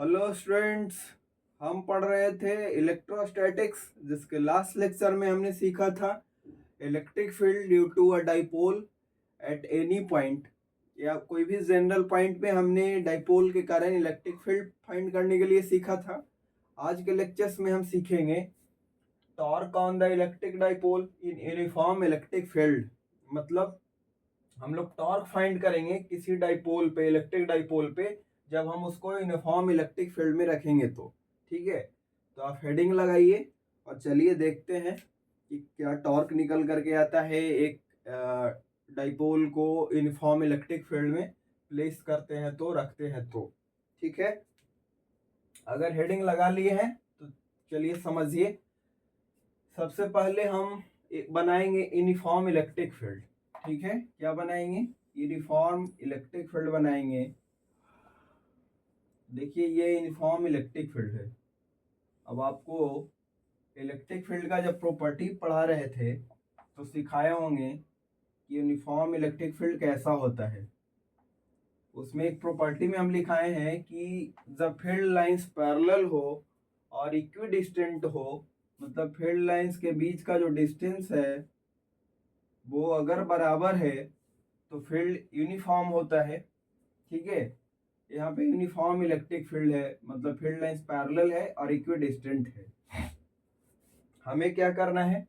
Hello students. हम पढ़ रहे थे इलेक्ट्रोस्टैटिक्स, जिसके लास्ट लेक्चर में हमने सीखा था electric field due to a dipole at any point, या कोई भी जनरल पॉइंट पे हमने डाइपोल के कारण इलेक्ट्रिक फील्ड फाइंड करने के लिए सीखा था। आज के लेक्चर्स में हम सीखेंगे torque on the electric dipole in uniform electric field. मतलब हम लोग टॉर्क फाइंड करेंगे किसी डाइपोल पे, इलेक्ट्रिक डाइपोल पे, जब हम उसको यूनिफॉर्म इलेक्ट्रिक फील्ड में रखेंगे तो। ठीक है, तो आप हेडिंग लगाइए और चलिए देखते हैं कि क्या टॉर्क निकल करके आता है एक डाइपोल को यूनिफॉर्म इलेक्ट्रिक फील्ड में प्लेस करते हैं तो, रखते हैं तो। ठीक है, अगर हेडिंग लगा लिए हैं तो चलिए समझिए। सबसे पहले हम बनाएंगे यूनिफॉर्म इलेक्ट्रिक फील्ड। ठीक है, क्या बनाएंगे? यूनिफॉर्म इलेक्ट्रिक फील्ड बनाएंगे। देखिए ये यूनिफॉर्म इलेक्ट्रिक फील्ड है। अब आपको इलेक्ट्रिक फील्ड का जब प्रॉपर्टी पढ़ा रहे थे तो सिखाए होंगे कि यूनिफॉर्म इलेक्ट्रिक फील्ड कैसा होता है। उसमें एक प्रॉपर्टी में हम लिखाए हैं कि जब फील्ड लाइंस पैरेलल हो और इक्विडिस्टेंट हो, मतलब फील्ड लाइंस के बीच का जो डिस्टेंस है वो अगर बराबर है तो फील्ड यूनिफॉर्म होता है। ठीक है, यहाँ पे यूनिफॉर्म इलेक्ट्रिक फील्ड है, मतलब फील्ड लाइंस पैरेलल है और इक्विडिस्टेंट है। हमें क्या करना है?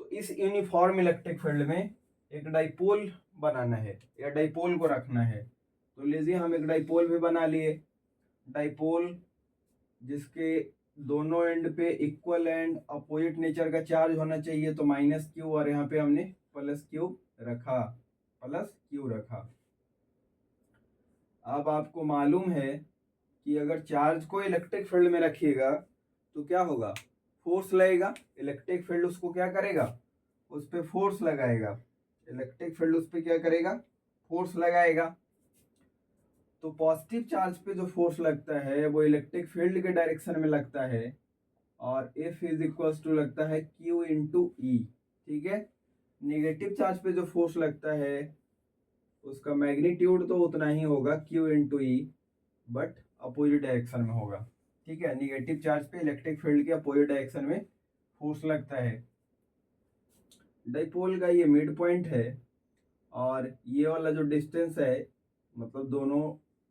तो इस यूनिफॉर्म इलेक्ट्रिक फील्ड में एक डाइपोल बनाना है या डाइपोल को रखना है। तो लीजिए हम एक डाइपोल भी बना लिए। डाइपोल जिसके दोनों एंड पे इक्वल एंड अपोजिट नेचर का चार्ज होना चाहिए, तो माइनस क्यू, और यहाँ पे हमने प्लस क्यू रखा, प्लस क्यू रखा। अब आपको मालूम है कि अगर चार्ज को इलेक्ट्रिक फील्ड में रखिएगा तो क्या होगा? फोर्स लगेगा। इलेक्ट्रिक फील्ड उसको क्या करेगा? उस पर फोर्स लगाएगा। इलेक्ट्रिक फील्ड उस पर क्या करेगा? फोर्स लगाएगा। तो पॉजिटिव चार्ज पे जो फोर्स लगता है वो इलेक्ट्रिक फील्ड के डायरेक्शन में लगता है, और F इज इक्वल टू लगता है Q इंटू ई। ठीक है, नेगेटिव चार्ज पे जो फोर्स लगता है उसका मैग्नीट्यूड तो उतना ही होगा, Q into E, but opposite direction में होगा। ठीक है, निगेटिव चार्ज पे इलेक्ट्रिक फील्ड के अपोजिट डायरेक्शन में फोर्स लगता है। डाइपोल का ये मिड पॉइंट है, और ये वाला जो डिस्टेंस है, मतलब दोनों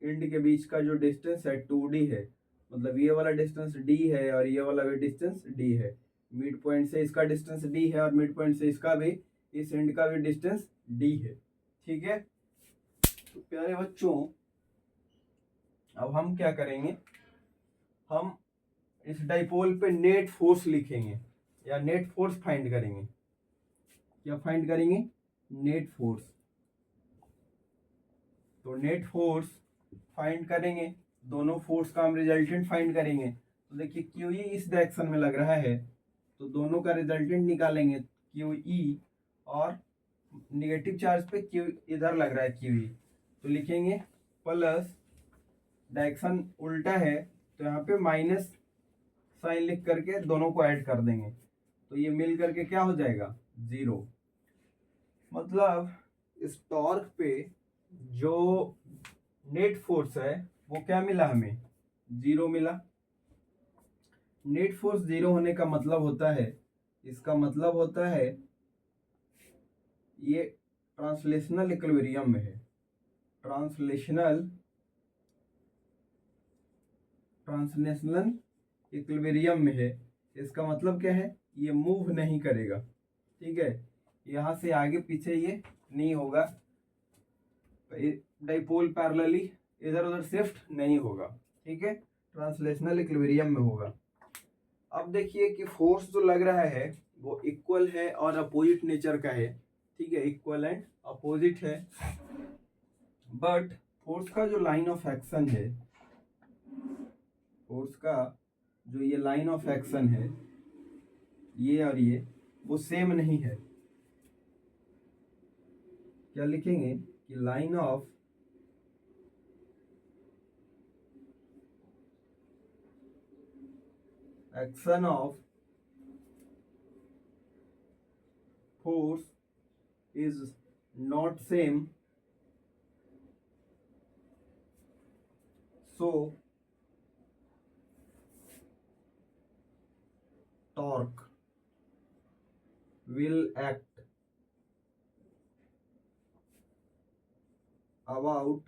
एंड के बीच का जो डिस्टेंस है 2d है। मतलब ये वाला डिस्टेंस d है और ये वाला भी डिस्टेंस d है। मिड पॉइंट से इसका डिस्टेंस d है और मिड पॉइंट से इसका भी, इस एंड का भी डिस्टेंस d है। ठीक है, तो प्यारे बच्चों अब हम क्या करेंगे? हम इस डाइपोल पे नेट फोर्स लिखेंगे या नेट फोर्स फाइंड करेंगे। क्या फाइंड करेंगे? Net force. तो नेट फोर्स फाइंड करेंगे, दोनों फोर्स का हम रिजल्टेंट फाइंड करेंगे। तो देखिए क्यू ई इस डायरेक्शन में लग रहा है तो दोनों का रिजल्टेंट निकालेंगे, क्यू ई, और निगेटिव चार्ज पे क्यू इधर लग रहा है, क्यू ई, तो लिखेंगे प्लस, डायरेक्शन उल्टा है तो यहाँ पे माइनस साइन लिख करके दोनों को ऐड कर देंगे, तो ये मिल करके क्या हो जाएगा? 0। मतलब इस टॉर्क पे जो नेट फोर्स है वो क्या मिला? हमें 0 मिला। नेट फोर्स 0 होने का मतलब होता है, इसका मतलब होता है ये ट्रांसलेशनल इक्विलिब्रियम में है। ट्रांसलेशनल ट्रांसलेशनल इक्विलिब्रियम में है। इसका मतलब क्या है? ये मूव नहीं करेगा। ठीक है, यहाँ से आगे पीछे ये नहीं होगा, डाइपोल पैरेलली इधर उधर शिफ्ट नहीं होगा। ठीक है, ट्रांसलेशनल इक्विलिब्रियम में होगा। अब देखिए कि फोर्स जो लग रहा है वो इक्वल है और अपोजिट नेचर का है। ठीक है, इक्वल एंड अपोजिट है, बट फोर्स का जो लाइन ऑफ एक्शन है, फोर्स का जो ये लाइन ऑफ एक्शन है, ये और ये, वो सेम नहीं है। क्या लिखेंगे कि line of action of force is not same, so torque will act about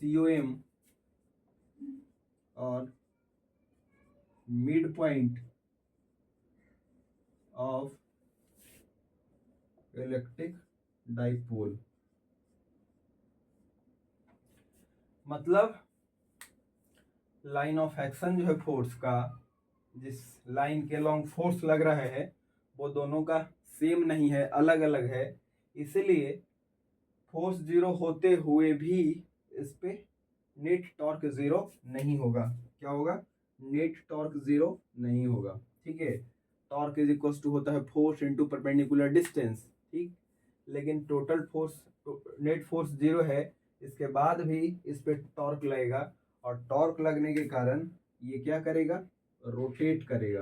COM or midpoint of electric dipole. मतलब लाइन ऑफ एक्शन जो है फोर्स का, जिस लाइन के लॉन्ग फोर्स लग रहा है वो दोनों का सेम नहीं है, अलग अलग है। इसलिए फोर्स जीरो होते हुए भी इस पे नेट टॉर्क जीरो नहीं होगा। क्या होगा? नेट टॉर्क जीरो नहीं होगा। ठीक है, टॉर्क इज इक्वल टू होता है फोर्स इनटू परपेंडिकुलर डिस्टेंस। ठीक, लेकिन total force net force zero है, इसके बाद भी इस पे टॉर्क लगेगा, और टॉर्क लगने के कारण ये क्या करेगा? रोटेट करेगा,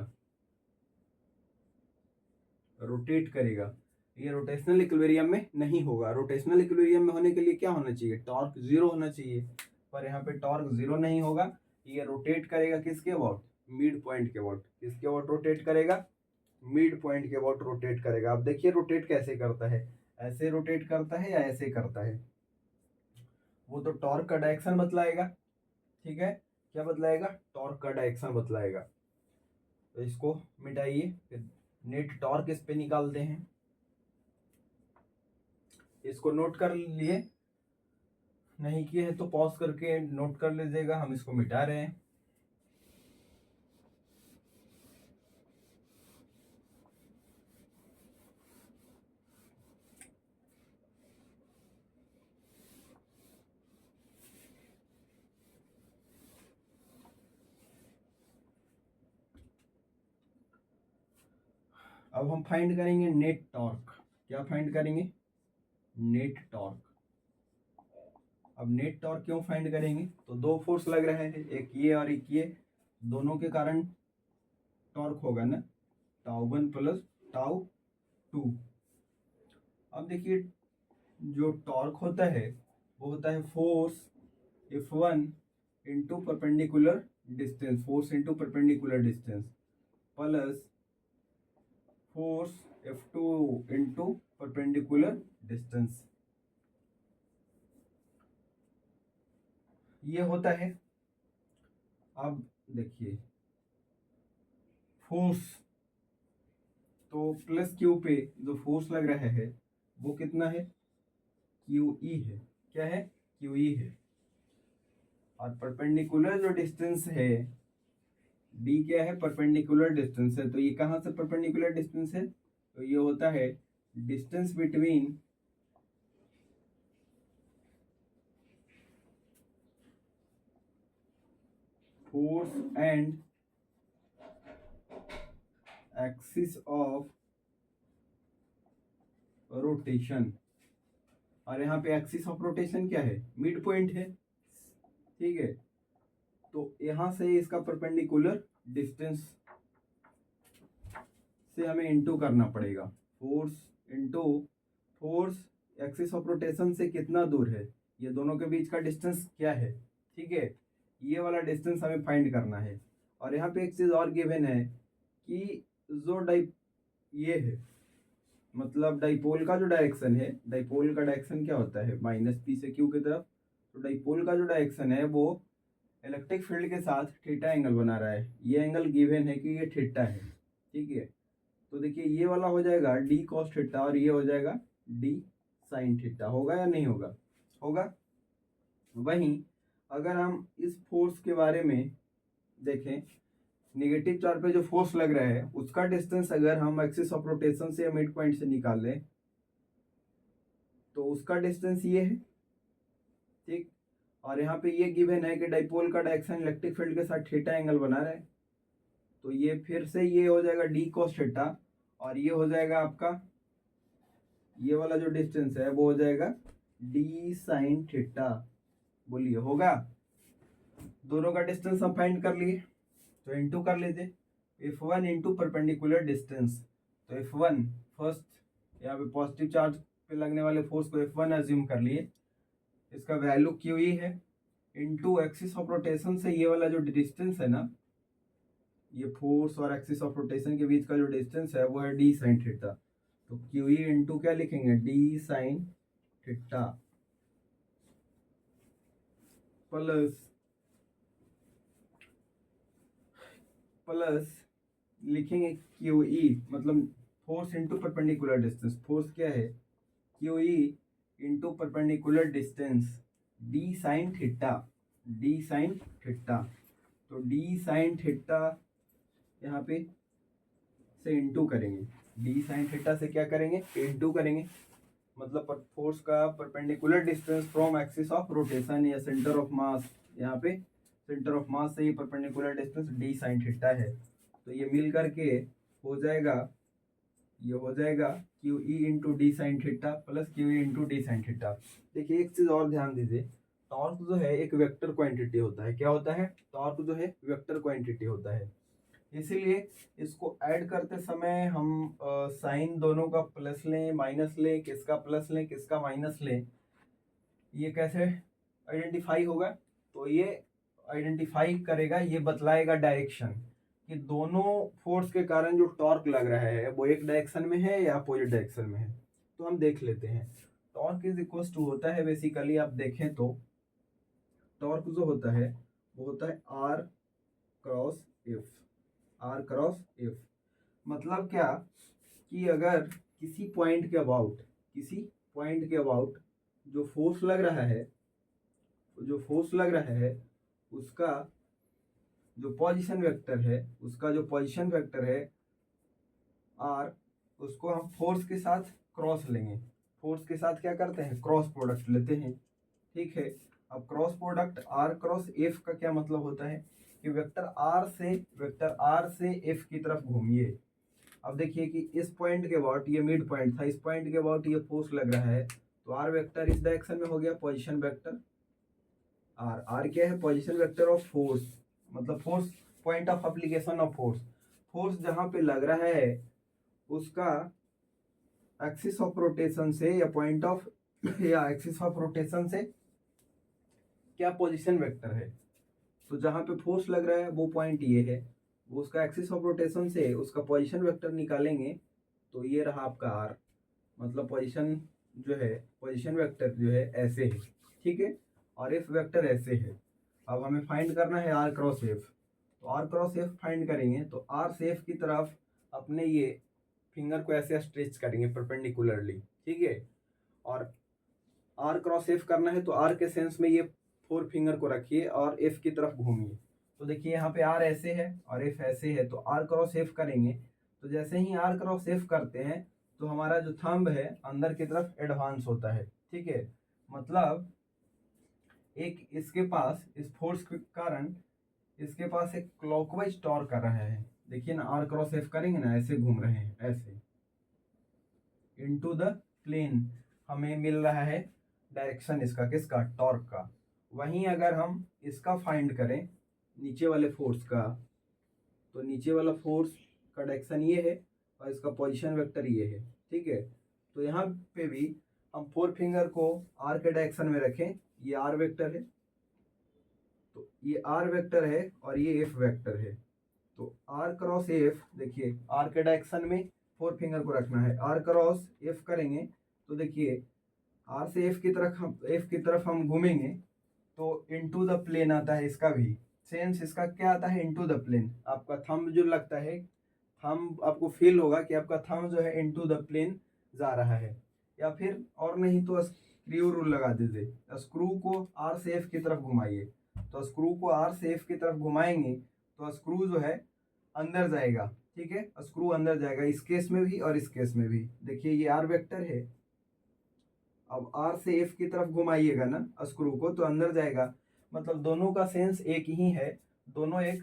रोटेट करेगा। ये रोटेशनल इक्विलिब्रियम में नहीं होगा। रोटेशनल इक्विलिब्रियम में होने के लिए क्या होना चाहिए? टॉर्क जीरो होना चाहिए, पर यहाँ पे टॉर्क जीरो नहीं होगा। ये रोटेट करेगा किसके अबाउट? मिड पॉइंट के अबाउट। किसके अबाउट रोटेट करेगा? मिड पॉइंट के अबाउट रोटेट करेगा। अब देखिए रोटेट कैसे करता है, ऐसे रोटेट करता है या ऐसे करता है? वो तो टॉर्क का डायरेक्शन बतलाएगा। ठीक है, क्या बतलाएगा? टॉर्क का डायरेक्शन बतलाएगा। तो इसको मिटाइए, फिर नेट टॉर्क इस पे निकालते हैं। इसको नोट कर लिए, नहीं किए हैं तो पॉज करके नोट कर लीजिएगा। हम इसको मिटा रहे हैं। अब हम फाइंड करेंगे नेट टॉर्क। क्या फाइंड करेंगे? Net torque. अब नेट टॉर्क क्यों फाइंड करेंगे? तो दो फोर्स लग रहे हैं, एक ये और एक ये, दोनों के कारण टॉर्क होगा ना, tau one plus tau two. अब देखिए जो टॉर्क होता है वो होता है force F1 into perpendicular distance, force into perpendicular distance, plus force F2 into perpendicular distance. ये होता है। अब देखिए फोर्स तो प्लस क्यू पे जो फोर्स लग रहा है वो कितना है? QE है। क्या है? QE है। और परपेंडिकुलर जो डिस्टेंस है D क्या है? परपेंडिकुलर डिस्टेंस है। तो ये कहाँ से परपेंडिकुलर डिस्टेंस है? तो ये होता है distance between force and axis of rotation. और यहाँ पे एक्सिस ऑफ रोटेशन क्या है? मिड पॉइंट है। ठीक है, तो यहाँ से इसका परपेंडिकुलर डिस्टेंस से हमें इंटू करना पड़ेगा। Force into force axis of rotation से कितना दूर है, ये दोनों के बीच का डिस्टेंस क्या है? ठीक है, ये वाला डिस्टेंस हमें फाइंड करना है। और यहाँ पे एक चीज और गिवन है कि जो ये है, मतलब डाइपोल का जो डायरेक्शन है, डाइपोल का डायरेक्शन क्या होता है? माइनस पी से क्यू की तरफ। तो डाइपोल का जो डायरेक्शन है वो इलेक्ट्रिक फील्ड के साथ थीटा एंगल बना रहा है। ये एंगल गिवन है कि ये थीटा है। ठीक है, तो देखिए ये वाला हो जाएगा डी कॉस थीटा और ये हो जाएगा डी साइन थीटा। होगा या नहीं होगा? होगा। वहीं अगर हम इस फोर्स के बारे में देखें, नेगेटिव चार्ज पे जो फोर्स लग रहा है उसका डिस्टेंस अगर हम एक्सिस ऑफ रोटेशन से या मिड पॉइंट से निकाल लें तो उसका डिस्टेंस ये है। ठीक, और यहाँ पे ये गिवन है कि डाइपोल का डायरेक्शन इलेक्ट्रिक फील्ड के साथ थीटा एंगल बना रहा है। तो ये फिर से ये हो जाएगा डी कॉस थीटा, और ये हो जाएगा आपका ये वाला जो डिस्टेंस है वो हो जाएगा डी साइन थीटा। बोलिए होगा? दोनों का डिस्टेंस हम फाइंड कर लिए, तो इंटू कर लेते। F1 इंटू परपेंडिकुलर डिस्टेंस, तो F1 फर्स्ट यहाँ पे पॉजिटिव चार्ज पे लगने वाले फोर्स को F1 एज्यूम कर लिए, इसका वैल्यू QE है, इनटू एक्सिस ऑफ रोटेशन से ये वाला जो डिस्टेंस है ना, ये फोर्स और एक्सिस ऑफ रोटेशन के बीच का जो डिस्टेंस है वो है डी साइन थीटा। तो क्यू ई इंटू क्या लिखेंगे, डी साइन थीटा प्लस लिखेंगे क्यू ई, मतलब force into perpendicular distance. Force क्या है, Q E into perpendicular distance D sine theta, D sine theta. तो डी साइन थीटा यहाँ पे से इंटू करेंगे, डी साइन थीटा से क्या करेंगे, इंटू करेंगे। मतलब फोर्स का perpendicular distance from axis of rotation या सेंटर ऑफ मास, यहाँ पे सेंटर ऑफ मास से ये perpendicular distance D sine theta है। तो ये मिल करके हो जाएगा, ये हो जाएगा Q E into D sine theta plus Q E into D sine theta. देखिए एक चीज और ध्यान दीजिए, टॉर्क जो है एक वेक्टर क्वांटिटी होता है। क्या होता है, टॉर्क जो है वेक्टर क्वांटिटी होता है। इसीलिए इसको ऐड करते समय हम साइन दोनों का प्लस लें माइनस लें, किसका प्लस लें किसका माइनस लें, ये कैसे आइडेंटिफाई होगा, तो ये आइडेंटिफाई करेगा, ये बतलाएगा डायरेक्शन कि दोनों फोर्स के कारण जो टॉर्क लग रहा है वो एक डायरेक्शन में है या अपोजिट डायरेक्शन में है। तो हम देख लेते हैं। टॉर्क इज इक्वल टू होता है, बेसिकली आप देखें तो टॉर्क जो होता है वो होता है R cross F, R cross F. मतलब क्या कि अगर किसी पॉइंट के अबाउट, किसी पॉइंट के अबाउट जो फोर्स लग रहा है, जो फोर्स लग रहा है उसका जो पोजीशन वेक्टर है, उसका जो पोजीशन वेक्टर है आर, उसको हम फोर्स के साथ क्रॉस लेंगे। फोर्स के साथ क्या करते हैं, क्रॉस प्रोडक्ट लेते हैं। ठीक है, अब cross product R cross F का क्या मतलब होता है कि वेक्टर आर से एफ की तरफ घूमिए। अब देखिए कि इस पॉइंट के अबाउट, ये मिड पॉइंट था, इस पॉइंट के अबाउट ये फोर्स लग रहा है, तो आर वेक्टर इस डायरेक्शन में हो गया पोजीशन वेक्टर आर। आर क्या है, पोजीशन वेक्टर ऑफ फोर्स, मतलब force point of application of force. Force जहां पे लग रहा है उसका एक्सिस ऑफ रोटेशन से या पॉइंट ऑफ या एक्सिस ऑफ रोटेशन से क्या पोजीशन वेक्टर है। तो जहां पे फोर्स लग रहा है वो पॉइंट ये है, वो उसका एक्सिस ऑफ रोटेशन से उसका पोजीशन वेक्टर निकालेंगे तो ये रहा आपका आर। मतलब पोजीशन जो है, पोजीशन वेक्टर जो है ऐसे है, ठीक है, और एफ वेक्टर ऐसे है। अब हमें फाइंड करना है आर क्रॉस एफ। तो आर क्रॉस एफ फाइंड करेंगे तो आर से एफ की तरफ अपने ये फिंगर को ऐसे स्ट्रेच करेंगे परपेंडिकुलरली, ठीक है। और आर क्रॉस एफ करना है तो आर के सेंस में ये फोर फिंगर को रखिए और एफ की तरफ घूमिए। तो देखिए यहाँ पे आर ऐसे है और एफ ऐसे है, तो आर क्रॉस एफ करेंगे। तो जैसे ही आर क्रॉस एफ करते हैं तो हमारा जो थंब है अंदर की तरफ एडवांस होता है, ठीक है। मतलब एक इसके पास, इस फोर्स के कारण इसके पास एक क्लॉकवाइज टॉर्क कर रहा है। देखिए ना, आर क्रॉस एफ करेंगे ना, ऐसे घूम रहे हैं, ऐसे इनटू द प्लेन हमें मिल रहा है डायरेक्शन इसका, किसका, टॉर्क का। वहीं अगर हम इसका फाइंड करें नीचे वाले फोर्स का, तो नीचे वाला फोर्स का डायरेक्शन ये है और इसका पोजीशन वेक्टर ये है, ठीक है। तो यहाँ पे भी हम फोर फिंगर को आर के डायरेक्शन में रखें, ये आर वेक्टर है, तो ये आर वेक्टर है और ये एफ वेक्टर है। तो आर क्रॉस एफ, देखिए आर के डायरेक्शन में फोर फिंगर को रखना है, आर क्रॉस एफ करेंगे तो देखिए आर से एफ की तरफ हम घूमेंगे तो इनटू द प्लेन आता है। इसका भी सेंस इसका क्या आता है, इनटू द प्लेन। आपका थंब जो लगता है, थंब आपको फील होगा कि आपका थंब जो है इनटू द प्लेन जा रहा है। या फिर और नहीं तो स्क्रू रूल लगा दीजिए, स्क्रू को आर से एफ की तरफ घुमाइए। तो स्क्रू को आर से एफ की तरफ घुमाएंगे तो स्क्रू जो है अंदर जाएगा, ठीक है, स्क्रू अंदर जाएगा, इस केस में भी और इस केस में भी। देखिए ये आर वेक्टर है, अब आर से एफ की तरफ घुमाइएगा ना स्क्रू को तो अंदर जाएगा। मतलब दोनों का सेंस एक ही है, दोनों एक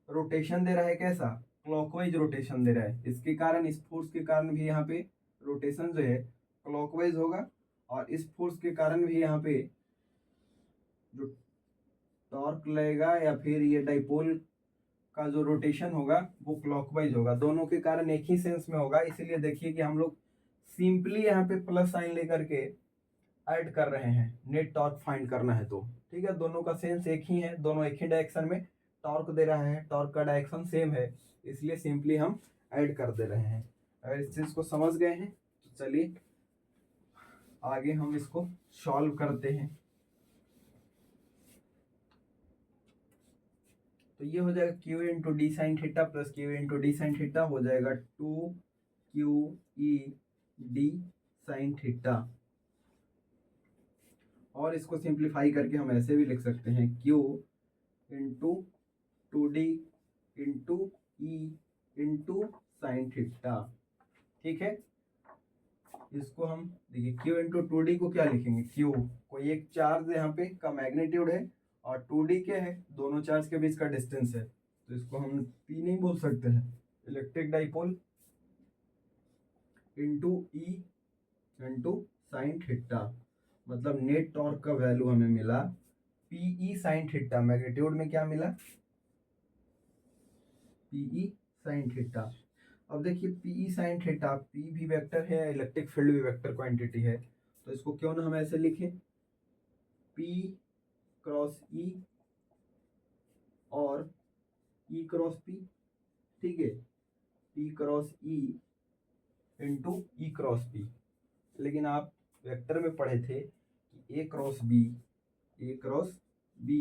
रोटेशन दे रहा है, कैसा, क्लॉकवाइज रोटेशन दे रहा है। इसके कारण, इस फोर्स के कारण भी यहाँ पे रोटेशन जो है क्लॉकवाइज होगा, और इस फोर्स के कारण भी यहाँ पे जो टॉर्क लगेगा या फिर ये डाइपोल का जो रोटेशन होगा वो क्लॉकवाइज होगा। दोनों के कारण एक ही सेंस में होगा। इसीलिए देखिए कि हम लोग सिंपली यहाँ पे प्लस साइन लेकर के ऐड कर रहे हैं, नेट टॉर्क फाइंड करना है तो ठीक है, दोनों का सेंस एक ही है, दोनों एक ही डायरेक्शन में टॉर्क दे रहा है, टॉर्क का डायरेक्शन सेम है, इसलिए सिंपली हम ऐड कर दे रहे हैं। अगर इस चीज को समझ गए हैं तो चलिए आगे हम इसको सॉल्व करते हैं। तो ये हो जाएगा Q into D sine theta plus Q into D sine theta हो जाएगा 2 QE डी साइन थीटा। और इसको सिंप्लीफाई करके हम ऐसे भी लिख सकते हैं Q into 2D into E into sine theta. ठीक है, इसको हम देखिए Q इंटू 2D को क्या लिखेंगे, Q कोई एक चार्ज यहाँ पे का मैग्नीट्यूड है और 2D क्या है, दोनों चार्ज के बीच का डिस्टेंस है, तो इसको हम P नहीं बोल सकते हैं, electric dipole into E into sine theta, मतलब नेट टॉर्क का वैल्यू हमें मिला PE साइन थीटा, मैग्नीट्यूड में क्या मिला PE साइन थीटा। अब देखिए PE साइन थीटा, P भी वेक्टर है, इलेक्ट्रिक फील्ड भी वेक्टर क्वांटिटी है, तो इसको क्यों ना हम ऐसे लिखें P क्रॉस E और E क्रॉस P। ठीक है, P cross E into E cross P। लेकिन आप वेक्टर में पढ़े थे कि A cross B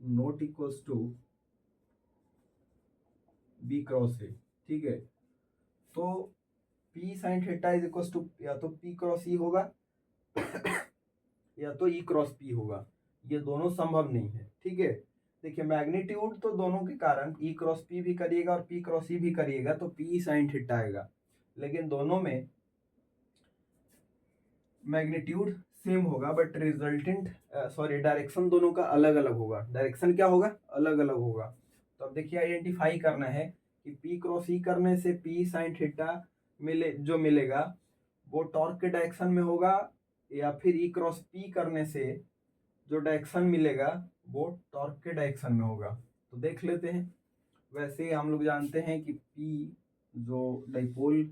not equals to B cross A। ठीक है, तो P sine theta is equals to या तो P क्रॉस E होगा या तो E क्रॉस P होगा, ये दोनों संभव नहीं है। ठीक है, देखिए मैग्नीट्यूड तो दोनों के कारण E क्रॉस P भी करिएगा और P क्रॉस E भी करिएगा तो P साइन थीटा आएगा, लेकिन दोनों में मैग्नीट्यूड सेम होगा बट रिजल्टेंट डायरेक्शन दोनों का अलग अलग होगा, डायरेक्शन क्या होगा, अलग अलग होगा। तो अब देखिए आइडेंटिफाई करना है कि P क्रॉस E करने से P साइन थीटा जो मिलेगा वो टॉर्क के डायरेक्शन में होगा या फिर E क्रॉस P करने से जो डायरेक्शन मिलेगा वो टॉर्क के डायरेक्शन में होगा। तो देख लेते हैं। वैसे हम लोग जानते हैं कि P जो डाइपोल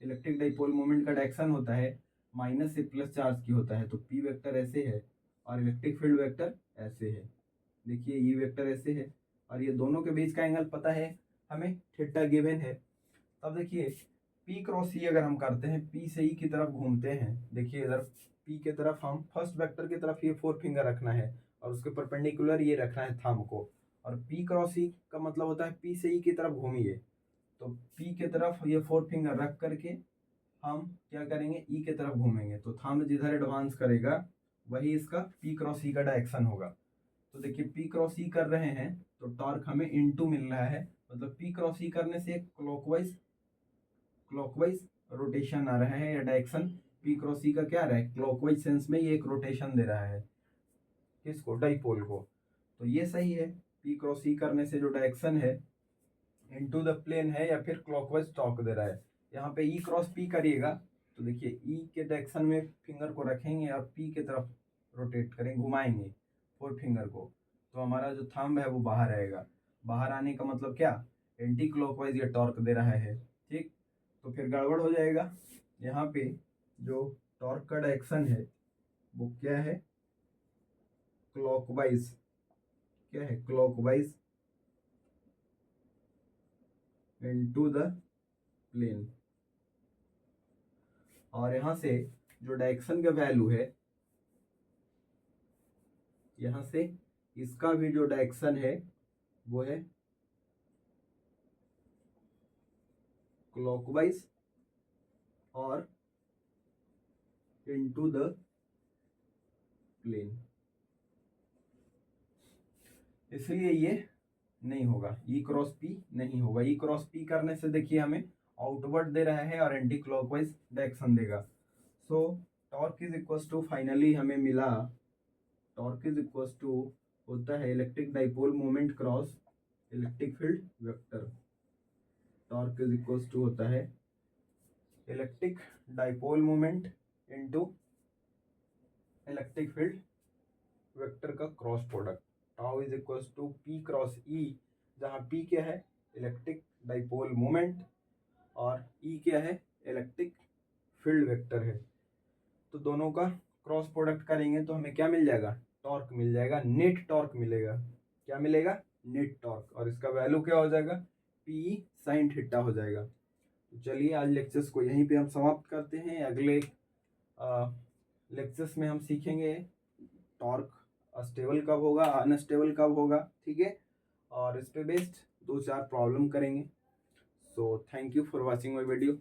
इलेक्ट्रिक डाइपोल मोमेंट का डायरेक्शन होता है माइनस से प्लस चार्ज की होता है, तो P वेक्टर ऐसे है और इलेक्ट्रिक फील्ड वेक्टर ऐसे है। देखिए E वेक्टर ऐसे है और ये दोनों के बीच का एंगल पता है हमें, थीटा गिवन है। तब देखिए P क्रॉस E अगर हम करते हैं, P से E की तरफ घूमते हैं, देखिए इधर P के तरफ हम फर्स्ट वेक्टर की तरफ ये 4 फिंगर रखना है और उसके परपेंडिकुलर ये रखना है थंब को, और P क्रॉस E का मतलब होता है P से E की तरफ घूमिए, तो P के तरफ ये 4 फिंगर रख करके हम क्या करेंगे, E के तरफ घूमेंगे, तो थंब जिधर एडवांस करेगा वही इसका P क्रॉस E का डायरेक्शन होगा। तो देखिए P क्रॉस E कर रहे हैं तो टॉर्क हमें इनटू मिल रहा है, मतलब P क्रॉस E करने से क्लॉकवाइज रोटेशन आ रहा है या डायरेक्शन P क्रॉस E का क्या आ रहा है, क्लॉकवाइज सेंस में ये एक रोटेशन दे रहा है किसको, डाइपोल को। तो ये सही है, P क्रॉस E करने से जो डायरेक्शन है इनटू द प्लेन है या फिर क्लॉकवाइज टॉर्क दे रहा है। यहाँ पे E क्रॉस P करिएगा तो देखिए E के डायरेक्शन में फिंगर को रखेंगे और P के तरफ रोटेट करेंगे, घुमाएंगे 4 फिंगर को, तो हमारा जो थंब है वो बाहर आएगा। बाहर आने का मतलब क्या, एंटी क्लॉकवाइज ये टॉर्क दे रहा है। ठीक, तो फिर गड़बड़ हो जाएगा। यहाँ पे जो टॉर्क का डायरेक्शन है वो क्या है, क्लॉकवाइज, क्या है क्लॉकवाइज इनटू द प्लेन, और यहाँ से जो डायरेक्शन का वैल्यू है, यहाँ से इसका भी जो डायरेक्शन है वो है क्लॉकवाइज और इनटू द प्लेन, इसलिए ये नहीं होगा, E क्रॉस P नहीं होगा। E क्रॉस P करने से देखिए हमें आउटवर्ड दे रहा है और एंटी क्लॉकवाइज डायरेक्शन देगा। So torque is equals to, finally हमें मिला टॉर्क इज इक्वल्स टू होता है electric dipole moment cross electric field vector. Torque is equals to होता है electric dipole moment into electric field vector का cross product. Tau is equals to P cross E, जहाँ P क्या है, electric dipole moment और E क्या है, electric field vector है। तो दोनों का क्रॉस प्रोडक्ट करेंगे तो हमें क्या मिल जाएगा, टॉर्क मिल जाएगा, नेट टॉर्क मिलेगा। क्या मिलेगा, नेट टॉर्क, और इसका वैल्यू क्या हो जाएगा, पी साइन थीटा हो जाएगा। तो चलिए आज लेक्चर्स को यहीं पे हम समाप्त करते हैं। अगले लेक्चर्स में हम सीखेंगे टॉर्क स्टेबल कब होगा, अनस्टेबल कब होगा, ठीक है, और इस पे बेस्ड 2-4 प्रॉब्लम करेंगे। So thank you for watching my video.